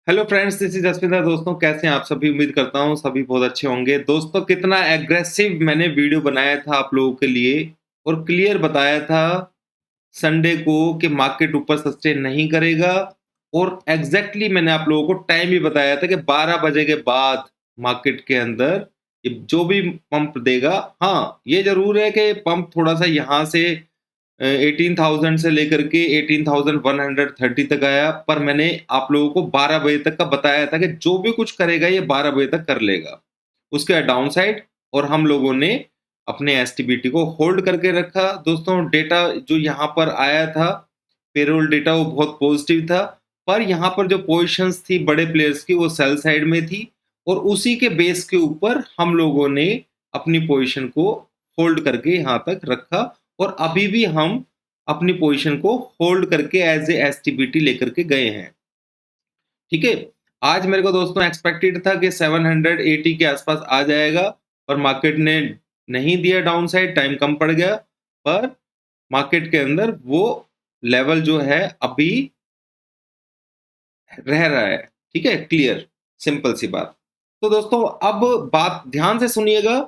Hello friends, this is Jaswinder. दोस्तों, कैसे हैं आप सभी? उम्मीद करता हूँ सभी बहुत अच्छे होंगे। दोस्तों, कितना एग्रेसिव मैंने वीडियो बनाया था आप लोगों के लिए और क्लियर बताया था संडे को कि मार्केट ऊपर सस्टेन नहीं करेगा। और एग्जैक्टली मैंने आप लोगों को टाइम भी बताया था कि 12 बजे के बाद मार्केट के अंदर ये जो भी पंप देगा। हाँ, ये जरूर है कि पंप थोड़ा सा यहाँ से 18,000 से लेकर के 18,130 तक आया, पर मैंने आप लोगों को 12 बजे तक का बताया था कि जो भी कुछ करेगा ये 12 बजे तक कर लेगा। उसके बाद डाउन साइड, और हम लोगों ने अपने एसटीबीटी को होल्ड करके रखा। दोस्तों, डेटा जो यहाँ पर आया था, पेरोल डेटा, वो बहुत पॉजिटिव था, पर यहाँ पर जो पोजीशंस थी बड़े प्लेयर्स की वो सेल साइड में थी, और उसी के बेस के ऊपर हम लोगों ने अपनी पोजीशन को होल्ड करके यहाँ तक रखा। और अभी भी हम अपनी पोजीशन को होल्ड करके एज ए एसटीबीटी लेकर के गए हैं। ठीक है। आज मेरे को दोस्तों एक्सपेक्टेड था कि 780 के आसपास आ जाएगा, पर मार्केट ने नहीं दिया डाउन साइड, टाइम कम पड़ गया। पर मार्केट के अंदर वो लेवल जो है अभी रह रहा है। ठीक है, क्लियर, सिंपल सी बात। तो दोस्तों, अब बात ध्यान से सुनिएगा।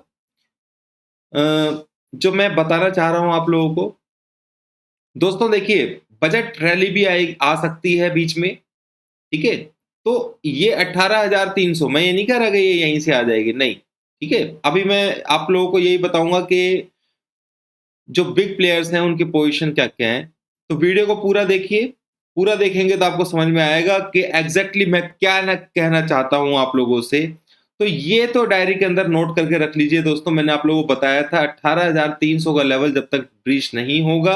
जो मैं बताना चाह रहा हूं आप लोगों को, दोस्तों देखिए, बजट रैली भी आ सकती है बीच में। ठीक है। तो ये 18,300, मैं ये नहीं कह रहा कि ये यहीं से आ जाएगी, नहीं। ठीक है। अभी मैं आप लोगों को यही बताऊंगा कि जो बिग प्लेयर्स हैं उनकी पोजीशन क्या क्या है। तो वीडियो को पूरा देखिए। पूरा देखेंगे तो आपको समझ में आएगा कि एग्जैक्टली मैं क्या ना कहना चाहता हूं आप लोगों से। तो ये तो डायरी के अंदर नोट करके रख लीजिए दोस्तों। मैंने आप लोगों को बताया था 18,300 का लेवल जब तक ब्रीच नहीं होगा,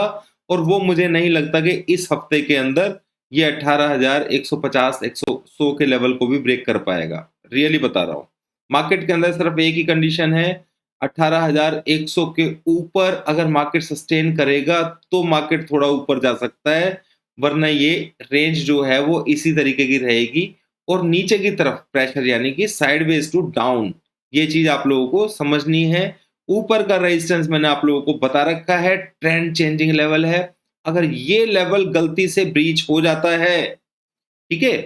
और वो मुझे नहीं लगता कि इस हफ्ते के अंदर ये 18,150 100 के लेवल को भी ब्रेक कर पाएगा। रियली बता रहा हूं। मार्केट के अंदर सिर्फ एक ही कंडीशन है, 18,100 के ऊपर अगर मार्केट सस्टेन करेगा तो मार्केट थोड़ा ऊपर जा सकता है, वरना ये रेंज जो है वो इसी तरीके की रहेगी। और नीचे की तरफ प्रेशर, यानी कि साइडवेज टू डाउन, ये चीज आप लोगों को समझनी है। ऊपर का रेजिस्टेंस मैंने आप लोगों को बता रखा है, ट्रेंड चेंजिंग लेवल है। अगर ये लेवल गलती से ब्रीच हो जाता है, ठीक है,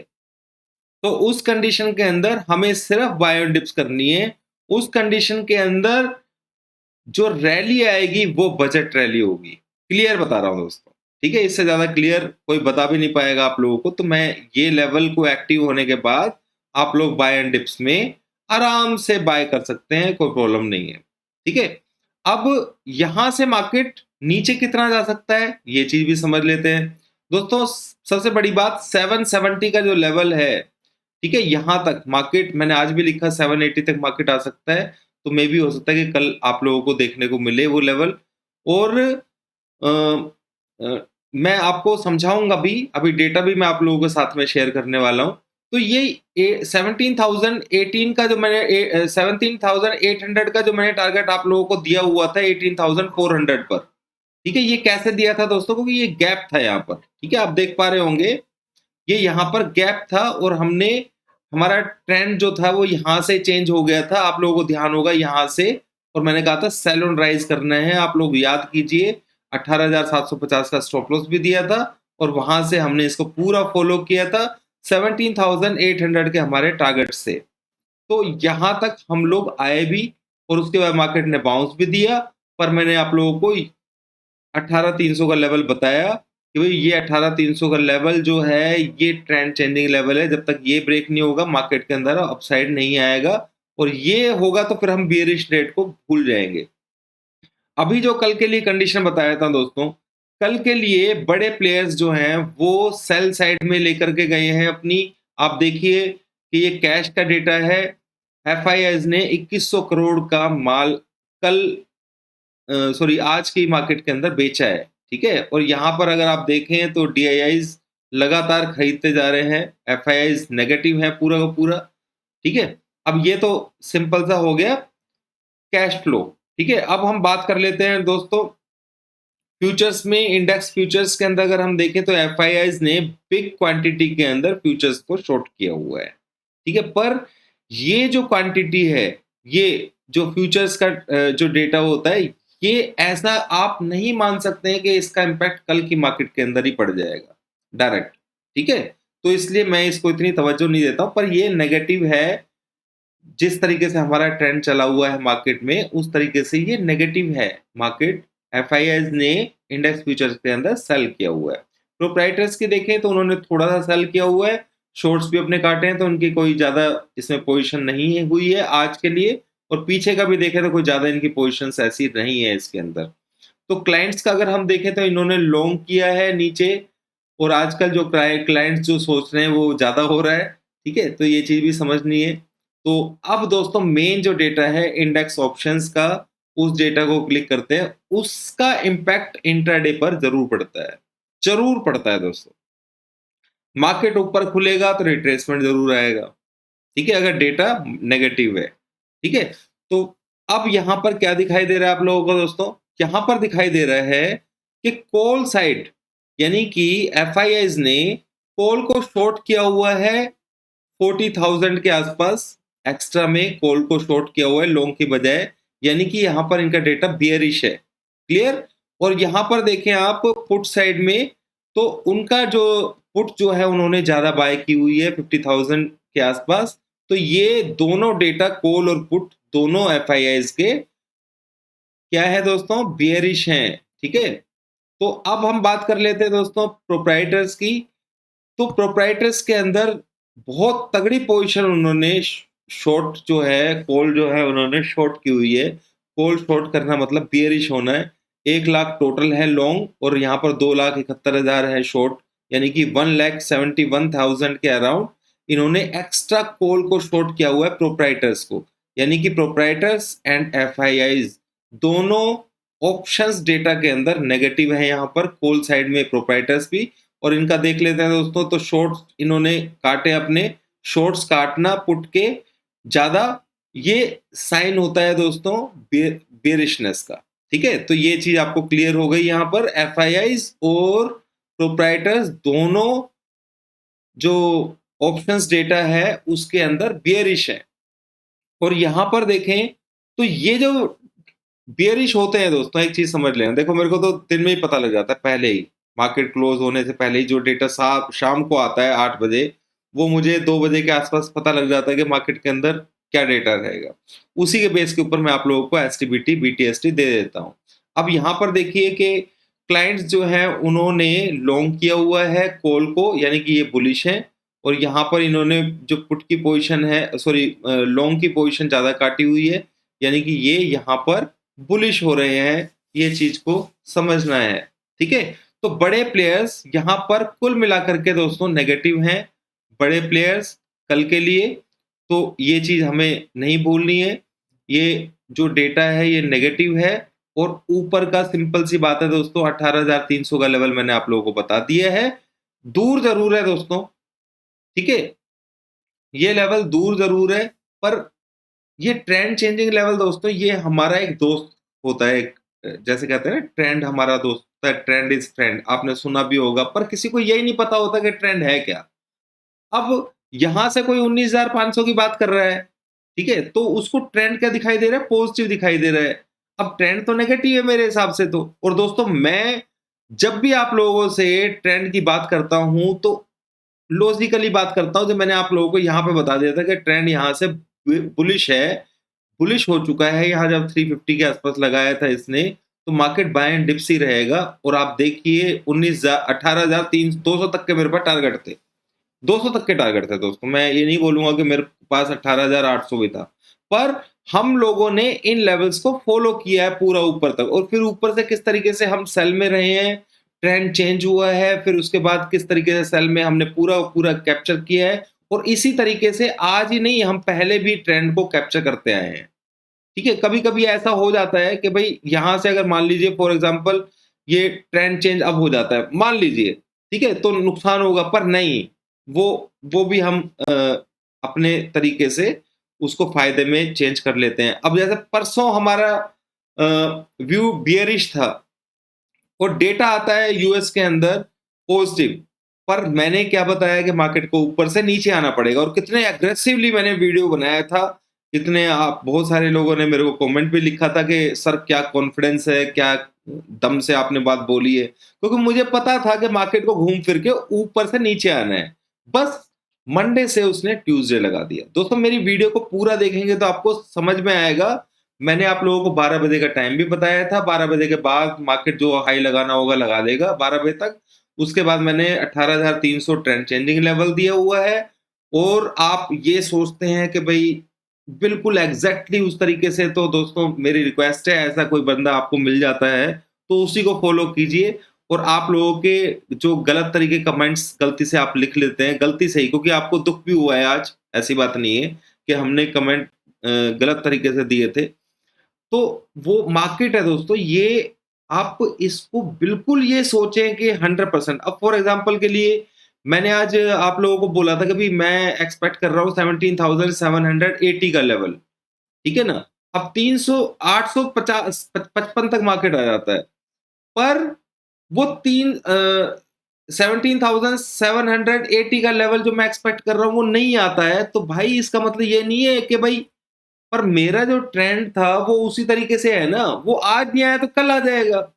तो उस कंडीशन के अंदर हमें सिर्फ बाय ऑन डिप्स करनी है। उस कंडीशन के अंदर जो रैली आएगी वो बजट रैली होगी। क्लियर बता रहा हूं दोस्तों। ठीक है, इससे ज्यादा क्लियर कोई बता भी नहीं पाएगा आप लोगों को। तो मैं ये लेवल को एक्टिव होने के बाद आप लोग बाय एंड डिप्स में आराम से बाय कर सकते हैं, कोई प्रॉब्लम नहीं है। ठीक है। अब यहां से मार्केट नीचे कितना जा सकता है ये चीज भी समझ लेते हैं दोस्तों। सबसे बड़ी बात, 770 का जो लेवल है, ठीक है, यहां तक मार्केट, मैंने आज भी लिखा 780 तक मार्केट आ सकता है। तो मे भी हो सकता है कि कल आप लोगों को देखने को मिले वो लेवल। और अ, अ, मैं आपको समझाऊंगा भी, अभी डेटा भी मैं आप लोगों के साथ में शेयर करने वाला हूं। तो ये 17,018 का जो मैंने 17,800 का जो मैंने टारगेट आप लोगों को दिया हुआ था 18,400 पर। ठीक है, ये कैसे दिया था दोस्तों? क्योंकि ये गैप था यहाँ पर। ठीक है, आप देख पा रहे होंगे ये यहाँ पर गैप था, और हमने, हमारा ट्रेंड जो था वो यहाँ से चेंज हो गया था, आप लोगों को ध्यान होगा यहाँ से। और मैंने कहा था सेल ऑन राइज करना है, आप लोग याद कीजिए। 18,750 का स्टॉप लॉस भी दिया था, और वहां से हमने इसको पूरा फॉलो किया था 17,800 के हमारे टारगेट से। तो यहां तक हम लोग आए भी, और उसके बाद मार्केट ने बाउंस भी दिया। पर मैंने आप लोगों को 18,300 का लेवल बताया कि भाई ये 18,300 का लेवल जो है ये ट्रेंड चेंजिंग लेवल है। जब तक ये ब्रेक नहीं होगा मार्केट के अंदर अपसाइड नहीं आएगा, और ये होगा तो फिर हम बियरिश रेट को भूल जाएंगे। अभी जो कल के लिए कंडीशन बताया था दोस्तों, कल के लिए बड़े प्लेयर्स जो हैं वो सेल साइड में लेकर के गए हैं अपनी। आप देखिए कि ये कैश का डेटा है। एफआईआईज ने 2100 करोड़ का माल कल, सॉरी, आज की मार्केट के अंदर बेचा है। ठीक है। और यहाँ पर अगर आप देखें तो डीआईआईज लगातार खरीदते जा रहे हैं, एफआईआईज नेगेटिव है पूरा का पूरा। ठीक है। अब ये तो सिंपल सा हो गया कैश फ्लो। ठीक है। अब हम बात कर लेते हैं दोस्तों फ्यूचर्स में। इंडेक्स फ्यूचर्स के अंदर अगर हम देखें तो एफआईआईज ने बिग क्वांटिटी के अंदर फ्यूचर्स को शॉर्ट किया हुआ है। ठीक है। पर ये जो क्वांटिटी है, ये जो फ्यूचर्स का जो डेटा होता है, ये ऐसा आप नहीं मान सकते हैं कि इसका इम्पैक्ट कल की मार्केट के अंदर ही पड़ जाएगा डायरेक्ट। ठीक है। तो इसलिए मैं इसको इतनी तवज्जो नहीं देता हूँ, पर ये नेगेटिव है। जिस तरीके से हमारा ट्रेंड चला हुआ है मार्केट में, उस तरीके से ये नेगेटिव है मार्केट। एफआईआईज ने इंडेक्स फ्यूचर्स के अंदर सेल किया हुआ है। प्रोप्राइटर्स की देखें तो उन्होंने थोड़ा सा सेल किया हुआ है, शॉर्ट्स भी अपने काटे हैं, तो उनकी कोई ज़्यादा इसमें पोजीशन नहीं हुई है आज के लिए। और पीछे का भी देखें तो कोई ज़्यादा इनकी पोजीशंस ऐसी नहीं है इसके अंदर। तो क्लाइंट्स का अगर हम देखें तो इन्होंने लॉन्ग किया है नीचे, और आजकल जो क्लाइंट्स जो सोच रहे हैं वो ज़्यादा हो रहा है, ठीक है? तो ये चीज़ भी समझनी है। तो अब दोस्तों मेन जो डेटा है इंडेक्स ऑप्शंस का, उस डेटा को क्लिक करते हैं, उसका इम्पैक्ट इंट्राडे पर ज़रूर पड़ता है, ज़रूर पड़ता है दोस्तों। मार्केट ऊपर खुलेगा तो रिट्रेसमेंट ज़रूर आएगा, ठीक है? अगर डेटा नेगेटिव है, ठीक है? तो अब यहाँ पर क्या दिखाई दे रहा है आप लोगों को दोस्तों? यहाँ पर दिखाई दे रहा है कि कॉल साइड, यानी कि एफआईआईज ने कॉल को शॉर्ट किया हुआ है 40,000 के आसपास, एक्स्ट्रा में कॉल को शॉर्ट किया हुआ है लॉन्ग की बजाय, यानी कि यहाँ पर इनका डेटा बियरिश है। क्लियर? और यहाँ पर देखें आप पुट साइड में, तो उनका जो पुट जो है उन्होंने ज़्यादा बाय की हुई है 50,000 के आसपास। तो ये दोनों डेटा, कॉल और पुट, दोनों एफआईआईज के क्या है दोस्तों? बियरिश हैं, ठीक है? तो अब हम बात कर लेते हैं दोस्तों प्रोप्राइटर्स की। तो प्रोप्राइटर्स के अंदर बहुत तगड़ी पोजीशन उन्होंने शॉर्ट जो है, कॉल जो है उन्होंने शॉर्ट की हुई है। कॉल शॉर्ट करना मतलब बियरिश होना है। 1 लाख टोटल है लॉन्ग, और यहाँ पर 2,71,000 है शॉर्ट, यानी कि 1,71,000 के अराउंड इन्होंने एक्स्ट्रा कॉल को शॉर्ट किया हुआ है प्रोप्राइटर्स को। यानी कि प्रोप्राइटर्स एंड एफआईआईज दोनों ऑप्शंस डेटा के अंदर नेगेटिव है यहाँ पर, कॉल साइड में प्रोप्राइटर्स भी। और इनका देख लेते हैं दोस्तों, तो शॉर्ट्स इन्होंने काटे अपने, शॉर्ट्स काटना पुट के ज़्यादा, ये साइन होता है दोस्तों बेरिशनेस का, ठीक है? तो ये चीज़ आपको क्लियर हो गई। यहाँ पर एफआईआईज और प्रोप्राइटर्स दोनों जो ऑप्शंस डेटा है उसके अंदर बियरिश है। और यहाँ पर देखें तो ये जो बियरिश होते हैं दोस्तों, एक चीज़ समझ लें। देखो मेरे को तो दिन में ही पता लग जाता है, पहले ही मार्केट क्लोज होने से पहले ही जो डेटा शाम को आता है 8 बजे, वो मुझे 2 बजे के आसपास पता लग जाता है कि मार्केट के अंदर क्या डेटा रहेगा। उसी के बेस के ऊपर मैं आप लोगों को एसटीबीटी, बीटीएसटी दे देता हूँ। अब यहाँ पर देखिए कि क्लाइंट्स जो हैं उन्होंने लॉन्ग किया हुआ है कॉल को, यानी कि ये बुलिश है। और यहाँ पर इन्होंने जो पुट की पोजीशन है, सॉरी लॉन्ग की पोजीशन ज़्यादा काटी हुई है, यानी कि ये यहाँ पर बुलिश हो रहे हैं। ये चीज़ को समझना है, ठीक है? तो बड़े प्लेयर्स यहाँ पर कुल मिलाकर के दोस्तों नेगेटिव हैं, बड़े प्लेयर्स कल के लिए। तो ये चीज़ हमें नहीं भूलनी है। ये जो डेटा है ये नेगेटिव है, और ऊपर का सिंपल सी बात है दोस्तों, 18,300 का लेवल मैंने आप लोगों को बता दिया है। दूर ज़रूर है दोस्तों, ठीक है? ये लेवल दूर ज़रूर है, पर ये ट्रेंड चेंजिंग लेवल दोस्तों, ये हमारा एक दोस्त होता है, एक जैसे कहते हैं ना, ट्रेंड हमारा दोस्त होता है, ट्रेंड इज फ्रेंड, आपने सुना भी होगा, पर किसी को यही नहीं पता होता कि ट्रेंड है क्या। अब यहाँ से कोई 19,500 की बात कर रहा है, ठीक है? तो उसको ट्रेंड क्या दिखाई दे रहा है? पॉजिटिव दिखाई दे रहा है। अब ट्रेंड तो नेगेटिव है मेरे हिसाब से तो। और दोस्तों मैं जब भी आप लोगों से ट्रेंड की बात करता हूँ तो लॉजिकली बात करता हूँ। जब मैंने आप लोगों को यहाँ पे बता दिया था कि ट्रेंड यहाँ से बुलिश है, बुलिश हो चुका है। यहाँ जब 350 के आसपास लगाया था इसने, तो मार्केट बाय एंड डिप्स ही रहेगा। और आप देखिए 18,200 तक के मेरे पास टारगेट थे, 200 तक के टारगेट थे दोस्तों। मैं ये नहीं बोलूंगा कि मेरे पास 18,800 भी था, पर हम लोगों ने इन लेवल्स को फॉलो किया है पूरा ऊपर तक। और फिर ऊपर से किस तरीके से हम सेल में रहे हैं, ट्रेंड चेंज हुआ है, फिर उसके बाद किस तरीके से सेल में हमने पूरा पूरा कैप्चर किया है। और इसी तरीके से आज ही नहीं, हम पहले भी ट्रेंड को कैप्चर करते आए हैं, ठीक है? कभी कभी ऐसा हो जाता है कि भाई यहाँ से अगर मान लीजिए फॉर एग्जांपल ये ट्रेंड चेंज अब हो जाता है, मान लीजिए, ठीक है, तो नुकसान होगा। पर नहीं, वो भी हम अपने तरीके से उसको फायदे में चेंज कर लेते हैं। अब जैसे परसों हमारा व्यू बियरिश था, और डेटा आता है यूएस के अंदर पॉजिटिव, पर मैंने क्या बताया कि मार्केट को ऊपर से नीचे आना पड़ेगा। और कितने एग्रेसिवली मैंने वीडियो बनाया था, कितने आप, बहुत सारे लोगों ने मेरे को कमेंट भी लिखा था कि सर क्या कॉन्फिडेंस है, क्या दम से आपने बात बोली है। क्योंकि मुझे पता था कि मार्केट को घूम फिर के ऊपर से नीचे आना है। बस मंडे से उसने ट्यूसडे लगा दिया। दोस्तों मेरी वीडियो को पूरा देखेंगे तो आपको समझ में आएगा। मैंने आप लोगों को 12 बजे का टाइम भी बताया था, 12 बजे के बाद मार्केट जो हाई लगाना होगा लगा देगा 12 बजे तक। उसके बाद मैंने 18,300 ट्रेंड चेंजिंग लेवल दिया हुआ है। और आप ये सोचते हैं कि भाई बिल्कुल एग्जैक्टली उस तरीके से, तो दोस्तों मेरी रिक्वेस्ट है, ऐसा कोई बंदा आपको मिल जाता है तो उसी को फॉलो कीजिए। और आप लोगों के जो गलत तरीके कमेंट्स गलती से आप लिख लेते हैं, गलती से ही, क्योंकि आपको दुख भी हुआ है आज, ऐसी बात नहीं है कि हमने कमेंट गलत तरीके से दिए थे। तो वो मार्केट है दोस्तों, ये आप इसको बिल्कुल ये सोचें कि 100%। अब फॉर एग्जांपल के लिए मैंने आज आप लोगों को बोला था कि भाई मैं एक्सपेक्ट कर रहा हूँ 17,780 का लेवल, ठीक है ना? अब 300 850 55 तक मार्केट आ जाता है। पर वो 17,780 का लेवल जो मैं एक्सपेक्ट कर रहा हूँ वो नहीं आता है, तो भाई इसका मतलब ये नहीं है कि भाई, पर मेरा जो ट्रेंड था वो उसी तरीके से है ना, वो आज नहीं आया तो कल आ जाएगा।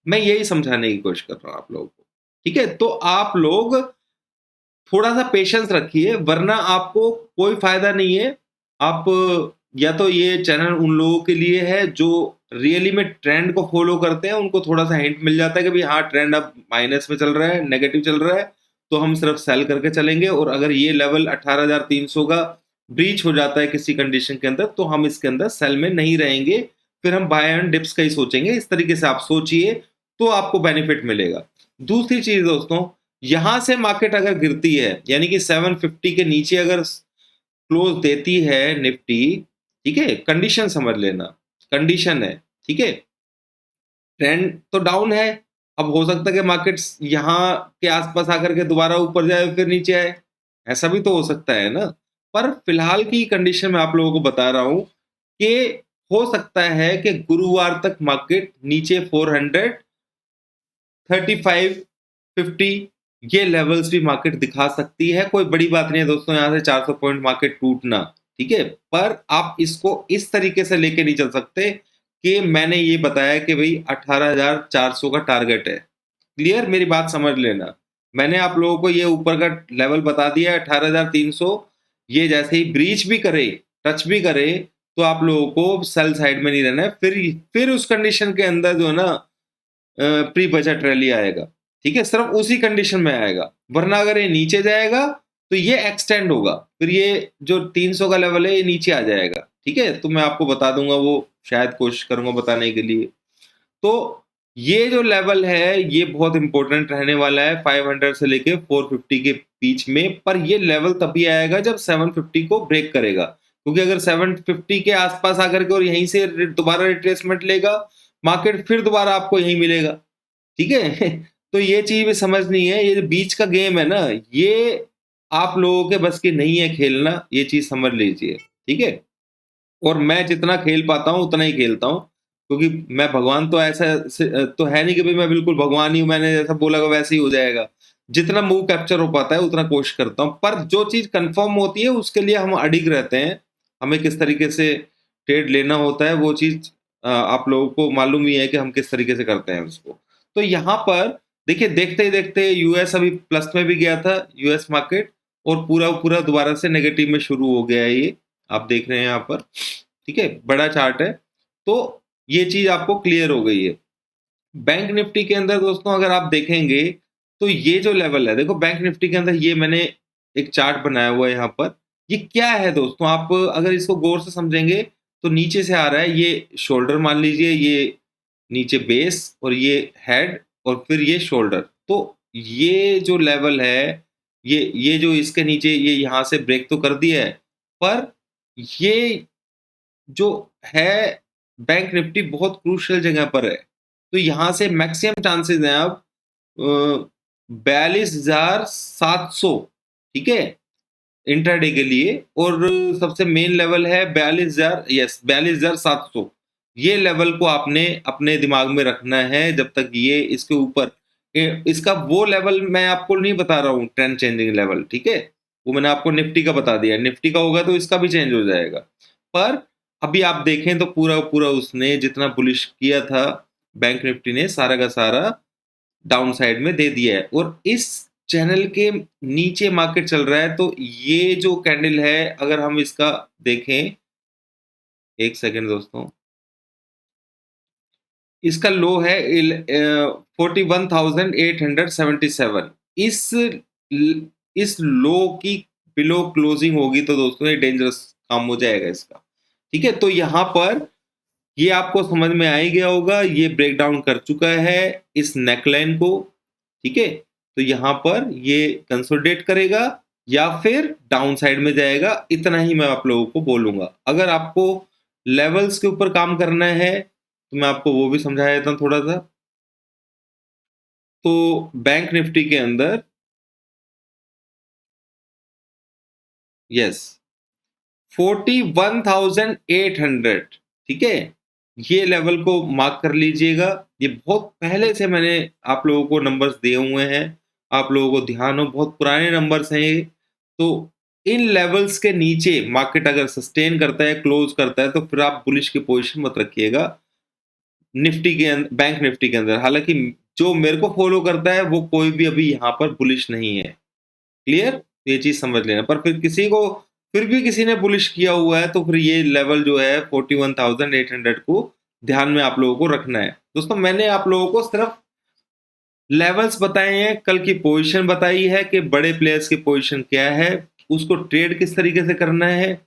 मैं यही समझाने की कोशिश कर रहा हूँ आप लोगों को, ठीक है? तो आप लोग थोड़ा-सा पेशेंस रखिए, वरना आपको कोई फ़ायदा नहीं है। आप या तो ये चैनल उन लोगों के लिए है जो रियली में ट्रेंड को फ़ॉलो करते हैं, उनको थोड़ा-सा हिंट मिल जाता है कि भई हाँ, ट्रेंड अब माइनस में चल रहा है, नेगेटिव चल रहा है, तो हम सिर्फ सेल करके चलेंगे। और अगर ये लेवल 18,300 का ब्रीच हो जाता है किसी कंडीशन के अंदर, तो हम इसके अंदर सेल में नहीं रहेंगे, फिर हम बाय एंड डिप्स का ही सोचेंगे। इस तरीके से आप सोचिए, तो आपको बेनिफिट मिलेगा। दूसरी चीज़ दोस्तों, यहां से मार्केट अगर गिरती है, यानी कि 750 के नीचे अगर क्लोज देती है निफ्टी, ठीक है, कंडीशन समझ लेना, कंडीशन है, ठीक है, ट्रेंड तो डाउन है। अब हो सकता है कि मार्केट्स यहां के आसपास आकर के दोबारा ऊपर जाए फिर नीचे आए, ऐसा भी तो हो सकता है ना। पर फिलहाल की कंडीशन में आप लोगों को बता रहा हूं कि हो सकता है कि गुरुवार तक मार्केट नीचे 400 35 50 ये लेवल्स भी मार्केट दिखा सकती है। कोई बड़ी बात नहीं है दोस्तों, यहाँ से 400 पॉइंट मार्केट टूटना, ठीक है? पर आप इसको इस तरीके से लेके नहीं चल सकते कि मैंने ये बताया कि भई 18,400 का टारगेट है। क्लियर? मेरी बात समझ लेना। मैंने आप लोगों को ये ऊपर का लेवल बता दिया है 18,300, ये जैसे ही ब्रीच भी करे, टच भी करे, तो आप लोगों को सेल साइड में नहीं रहना है। फिर उस कंडीशन के अंदर जो है ना, प्री बजट रैली आएगा, ठीक है? सिर्फ उसी कंडीशन में आएगा, वरना अगर ये नीचे जाएगा तो ये एक्सटेंड होगा, फिर ये जो 300 का लेवल है ये नीचे आ जाएगा, ठीक है? तो मैं आपको बता दूंगा, वो शायद कोशिश करूंगा बताने के लिए। तो ये जो लेवल है ये बहुत इंपॉर्टेंट रहने वाला है 500 से लेके 450 के बीच में। पर ये लेवल तभी आएगा जब 750 को ब्रेक करेगा, क्योंकि अगर 750 के आसपास आकर के और यहीं से दोबारा रिट्रेसमेंट लेगा मार्केट, फिर दोबारा आपको यहीं मिलेगा, ठीक है? तो ये चीज भी समझनी है, ये बीच का गेम है ना, ये आप लोगों के बस की नहीं है खेलना, ये चीज समझ लीजिए, ठीक है? और मैं जितना खेल पाता हूँ उतना ही खेलता हूँ, क्योंकि मैं भगवान तो तो है नहीं कि भाई मैं बिल्कुल भगवान ही हूँ, मैंने जैसा बोला वैसे ही हो जाएगा। जितना मूव कैप्चर हो पाता है उतना कोशिश करता हूँ, पर जो चीज कंफर्म होती है उसके लिए हम अडिग रहते हैं। हमें किस तरीके से ट्रेड लेना होता है वो चीज आप लोगों को मालूम ही है कि हम किस तरीके से करते हैं उसको। तो यहाँ पर देखिए, देखते ही देखते यूएस अभी प्लस में भी गया था, यूएस मार्केट, और पूरा पूरा दोबारा से नेगेटिव में शुरू हो गया है ये, आप देख रहे हैं यहाँ पर, ठीक है? बड़ा चार्ट है, तो ये चीज आपको क्लियर हो गई है। बैंक निफ्टी के अंदर दोस्तों अगर आप देखेंगे तो ये जो लेवल है, देखो बैंक निफ्टी के अंदर ये मैंने एक चार्ट बनाया हुआ है यहाँ पर। ये क्या है दोस्तों, आप अगर इसको गौर से समझेंगे तो नीचे से आ रहा है, ये शोल्डर मान लीजिए, ये नीचे बेस, और ये हेड, और फिर ये शोल्डर। तो ये जो लेवल है, ये जो इसके नीचे ये यहाँ से ब्रेक तो कर दिया है, पर ये जो है बैंक निफ्टी बहुत क्रूशियल जगह पर है। तो यहाँ से मैक्सिमम चांसेस हैं अब 42,700, ठीक है, इंट्राडे के लिए। और सबसे मेन लेवल है 42,000, यस 42,700। ये लेवल को आपने अपने दिमाग में रखना है जब तक ये इसके ऊपर इसका वो लेवल मैं आपको नहीं बता रहा हूँ, ट्रेंड चेंजिंग लेवल, ठीक है? वो मैंने आपको निफ्टी का बता दिया, निफ्टी का होगा तो इसका भी चेंज हो जाएगा। पर अभी आप देखें तो पूरा पूरा उसने जितना बुलिश किया था बैंक निफ्टी ने, सारा का सारा डाउन साइड में दे दिया है। और इस चैनल के नीचे मार्केट चल रहा है, तो ये जो कैंडल है अगर हम इसका देखें, एक सेकंड दोस्तों, इसका लो है 41,877। इस लो की बिलो क्लोजिंग होगी तो दोस्तों ये डेंजरस काम हो जाएगा इसका। ठीक है, तो यहाँ पर ये आपको समझ में आ ही गया होगा, ये ब्रेक डाउन कर चुका है इस नेकलाइन को। ठीक है, तो यहाँ पर ये कंसोलिडेट करेगा या फिर डाउन साइड में जाएगा, इतना ही मैं आप लोगों को बोलूंगा। अगर आपको लेवल्स के ऊपर काम करना है तो मैं आपको वो भी समझा देता हूं थोड़ा सा। तो बैंक निफ्टी के अंदर यस 41,800, ठीक है, ये लेवल को मार्क कर लीजिएगा। ये बहुत पहले से मैंने आप लोगों को नंबर्स दिए हुए हैं, आप लोगों को ध्यान हो, बहुत पुराने नंबर्स हैं ये। तो इन लेवल्स के नीचे मार्केट अगर सस्टेन करता है, क्लोज करता है, तो फिर आप बुलिश की पोजीशन मत रखिएगा निफ्टी के बैंक निफ्टी के अंदर। हालांकि जो मेरे को फॉलो करता है वो कोई भी अभी यहाँ पर बुलिश नहीं है। क्लियर, तो ये चीज समझ लेना। पर फिर भी किसी ने बुलिश किया हुआ है तो फिर ये लेवल जो है 41,800 को ध्यान में आप लोगों को रखना है। दोस्तों मैंने आप लोगों को सिर्फ लेवल्स बताए हैं, कल की पोजीशन बताई है कि बड़े प्लेयर्स की पोजीशन क्या है, उसको ट्रेड किस तरीके से करना है।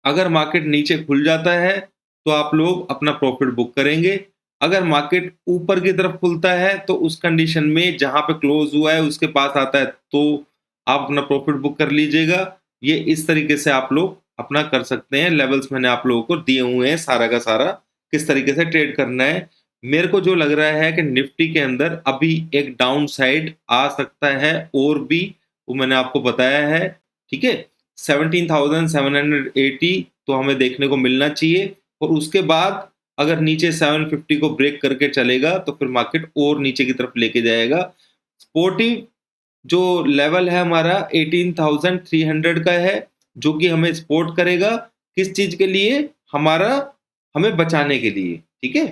अगर मार्केट नीचे खुल जाता है तो आप लोग अपना प्रॉफिट बुक करेंगे। अगर मार्केट ऊपर की तरफ खुलता है तो उस कंडीशन में जहां पे क्लोज हुआ है उसके पास आता है तो आप अपना प्रॉफिट बुक कर लीजिएगा। ये इस तरीके से आप लोग अपना कर सकते हैं। लेवल्स मैंने आप लोगों को दिए हुए हैं सारा का सारा, किस तरीके से ट्रेड करना है। मेरे को जो लग रहा है कि निफ्टी के अंदर अभी एक डाउन साइड आ सकता है और भी, वो मैंने आपको बताया है। ठीक है, 17,780 तो हमें देखने को मिलना चाहिए, और उसके बाद अगर नीचे 750 को ब्रेक करके चलेगा तो फिर मार्केट और नीचे की तरफ लेके जाएगा। स्पोर्टिव जो लेवल है हमारा 18,300 का है, जो कि हमें सपोर्ट करेगा किस चीज के लिए, हमारा हमें बचाने के लिए। ठीक है,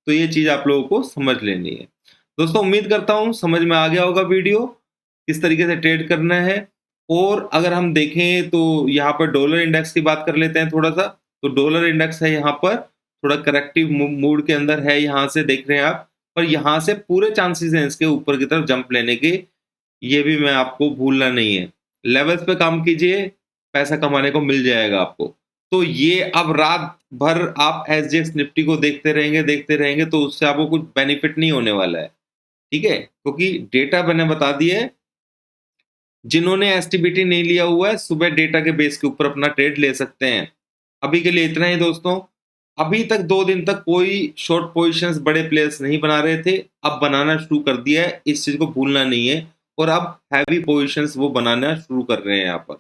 तो ये चीज आप लोगों को समझ लेनी है। दोस्तों उम्मीद करता हूं समझ में आ गया होगा वीडियो, किस तरीके से ट्रेड करना है। और अगर हम देखें तो यहाँ पर डॉलर इंडेक्स की बात कर लेते हैं थोड़ा सा। तो डॉलर इंडेक्स है यहाँ पर थोड़ा करेक्टिव मूड के अंदर है, यहाँ से देख रहे हैं आप, पर यहाँ से पूरे चांसेस हैं इसके ऊपर की तरफ जंप लेने के, ये भी मैं आपको भूलना नहीं है। लेवल्स पे काम कीजिए, पैसा कमाने को मिल जाएगा आपको। तो ये अब रात भर आप एसजीएक्स निफ्टी को देखते रहेंगे तो उससे आपको कुछ बेनिफिट नहीं होने वाला है। ठीक है, क्योंकि डेटा मैंने बता दिया है। जिन्होंने एसटीबीटी नहीं लिया हुआ है सुबह डेटा के बेस के ऊपर अपना ट्रेड ले सकते हैं। अभी के लिए इतना ही दोस्तों। अभी तक 2 दिन तक कोई शॉर्ट पोजीशंस बड़े प्लेयर्स नहीं बना रहे थे, अब बनाना शुरू कर दिया है, इस चीज को भूलना नहीं है। और अब हैवी पोजीशंस वो बनाना शुरू कर रहे हैं यहाँ पर।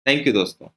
थैंक यू दोस्तों।